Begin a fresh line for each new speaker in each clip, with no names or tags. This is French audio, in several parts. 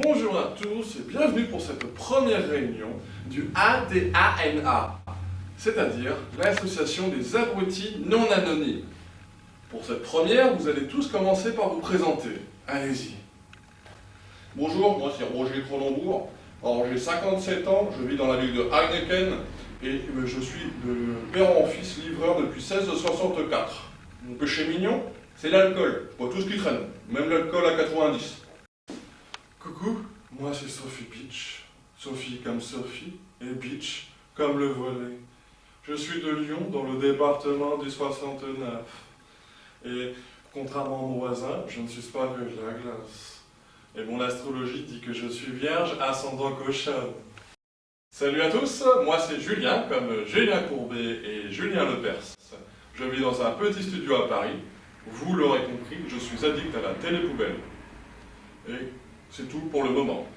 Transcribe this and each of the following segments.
Bonjour à tous et bienvenue pour cette première réunion du ADANA, c'est-à-dire l'Association des abrutis non anonymes. Pour cette première, vous allez tous commencer par vous présenter. Allez-y.
Bonjour, moi c'est Roger Cronenbourg. Alors j'ai 57 ans, je vis dans la ville de Heineken et je suis de père en fils livreur depuis 1664. Mon péché mignon, c'est l'alcool. Je bois tout ce qui traîne, même l'alcool à 90.
Coucou, moi c'est Sophie Beach. Sophie comme Sophie et Beach comme le volet. Je suis de Lyon, dans le département du 69. Et contrairement à mon voisin, je ne suis pas de la glace. Et mon astrologie dit que je suis vierge ascendant cochonne. Salut à tous, moi c'est Julien, comme Julien Courbet et Julien Lepers. Je vis dans un petit studio à Paris. Vous l'aurez compris, je suis addict à la télé-poubelle. Et c'est tout pour le moment.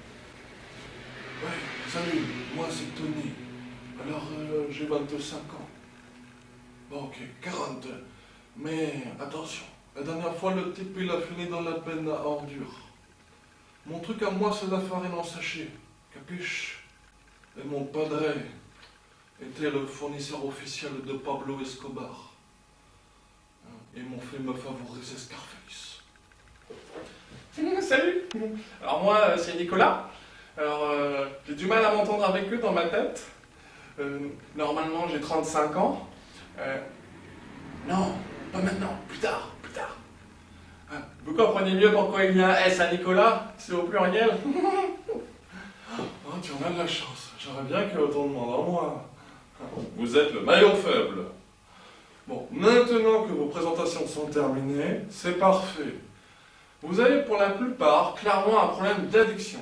Ouais, salut, moi c'est Tony. Alors, j'ai 25 ans. Bon, ok, 42. Mais attention, la dernière fois, le type il a fini dans la benne à ordures. Mon truc à moi, c'est la farine en sachet. Capiche? Et mon padre était le fournisseur officiel de Pablo Escobar. Et mon film favori, c'est Scarface.
Salut. Alors moi, c'est Nicolas. Alors, j'ai du mal à m'entendre avec eux dans ma tête. Normalement, j'ai 35 ans. Non, pas maintenant, plus tard, plus tard. Vous comprenez mieux pourquoi il y a un S à Nicolas? C'est au pluriel.
Oh, tu en as de la chance. J'aurais bien qu'il y ait autant de monde en moi. Vous êtes le maillon faible. Bon, maintenant que vos présentations sont terminées, c'est parfait. Vous avez pour la plupart clairement un problème d'addiction.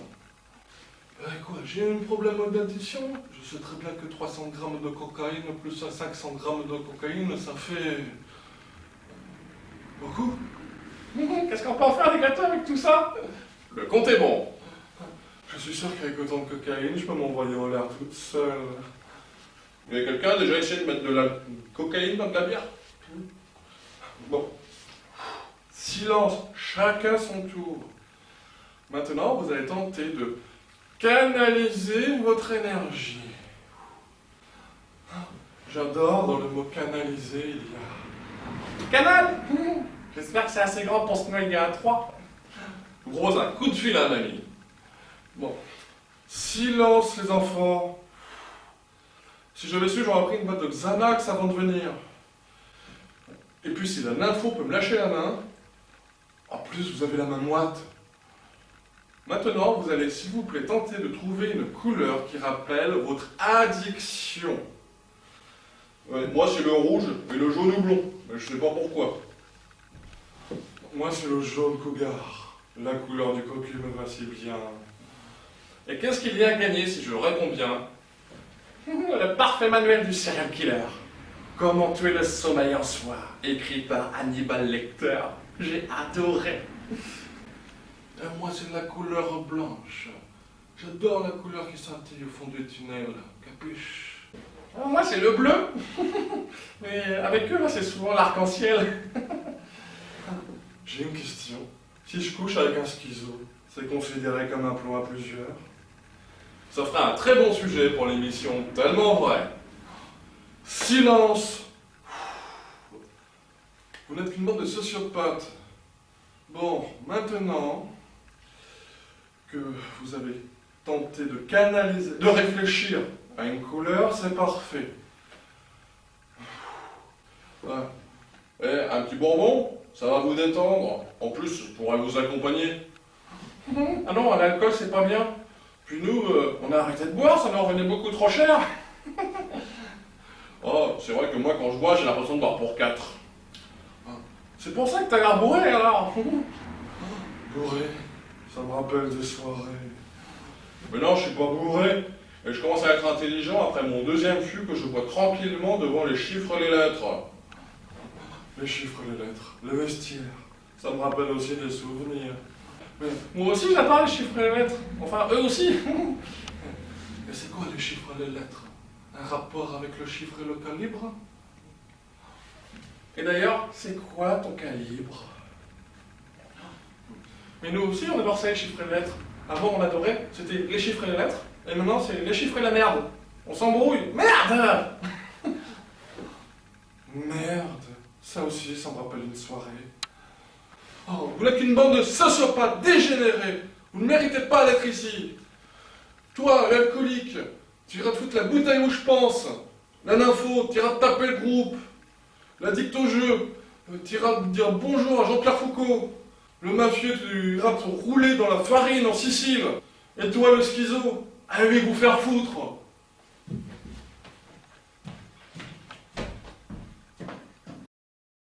Quoi, j'ai un problème d'addiction? Je sais très bien que 300 grammes de cocaïne plus 500 grammes de cocaïne, ça fait... beaucoup.
Qu'est-ce qu'on peut en faire des gâteaux avec tout ça?
Le compte est bon. Je suis sûr qu'avec autant de cocaïne, je peux m'envoyer en l'air toute seule.
Mais quelqu'un a déjà essayé de mettre de la cocaïne dans de la bière?
Bon. Silence, chacun son tour. Maintenant, vous allez tenter de canaliser votre énergie. J'adore dans le mot canaliser, il y a...
Canal. J'espère que c'est assez grand pour se noyer à 3.
Gros, un coup de fil à mamie. Bon. Silence, les enfants. Si j'avais su, j'aurais pris une boîte de Xanax avant de venir. Et puis, si la nympho peut me lâcher la main, en plus, vous avez la main moite. Maintenant, vous allez, s'il vous plaît, tenter de trouver une couleur qui rappelle votre addiction.
Ouais, moi c'est le rouge et le jaune ou blond, mais je sais pas pourquoi.
Moi, c'est le jaune cougar. La couleur du cocu me va si bien. Et qu'est-ce qu'il y a à gagner si je réponds bien?
Le parfait manuel du serial killer. Comment tuer le sommeil en soi, écrit par Hannibal Lecter. J'ai adoré.
Moi, c'est la couleur blanche. J'adore la couleur qui scintille au fond du tunnel. Capiche?
Alors moi, c'est le bleu. Mais avec eux, là, c'est souvent l'arc-en-ciel.
J'ai une question. Si je couche avec un schizo, c'est considéré comme un plan à plusieurs? Ça fera un très bon sujet pour l'émission Tellement Vrai. Silence! Vous n'êtes qu'une bande de sociopathes. Bon, maintenant que vous avez tenté de canaliser, de réfléchir à une couleur, c'est parfait.
Ouais. Eh, un petit bonbon, ça va vous détendre. En plus, je pourrais vous accompagner.
Ah non, l'alcool, c'est pas bien. Puis nous, on a arrêté de boire, ça nous revenait beaucoup trop cher.
Oh, c'est vrai que moi quand je bois, j'ai l'impression de boire pour 4.
C'est pour ça que t'as l'air bourré, alors.
Bourré, ça me rappelle des soirées.
Mais non, je suis pas bourré. Et je commence à être intelligent après mon deuxième fût que je bois tranquillement devant les chiffres et les lettres.
Les chiffres, les lettres, le vestiaire, ça me rappelle aussi des souvenirs.
Mais moi aussi, j'adore les chiffres et les lettres. Enfin, eux aussi.
Mais c'est quoi les chiffres et les lettres? Un rapport avec le chiffre et le calibre?
Et d'ailleurs, c'est quoi ton calibre? Mais nous aussi, on adore ça, les chiffres et les lettres. Avant, on adorait, c'était les chiffres et les lettres, et maintenant, c'est les chiffres et la merde. On s'embrouille. Merde!
Merde, ça aussi, ça me rappelle une soirée. Oh, vous n'êtes qu'une bande de sociopathes dégénérés. Vous ne méritez pas d'être ici. Toi, l'alcoolique, tu iras te foutre la bouteille où je pense. La nympho, tu iras te taper le groupe. L'addict au jeu, tu iras dire bonjour à Jean-Pierre Foucault. Le mafieux, tu iras te rouler dans la farine en Sicile. Et toi, le schizo, allez vous faire foutre.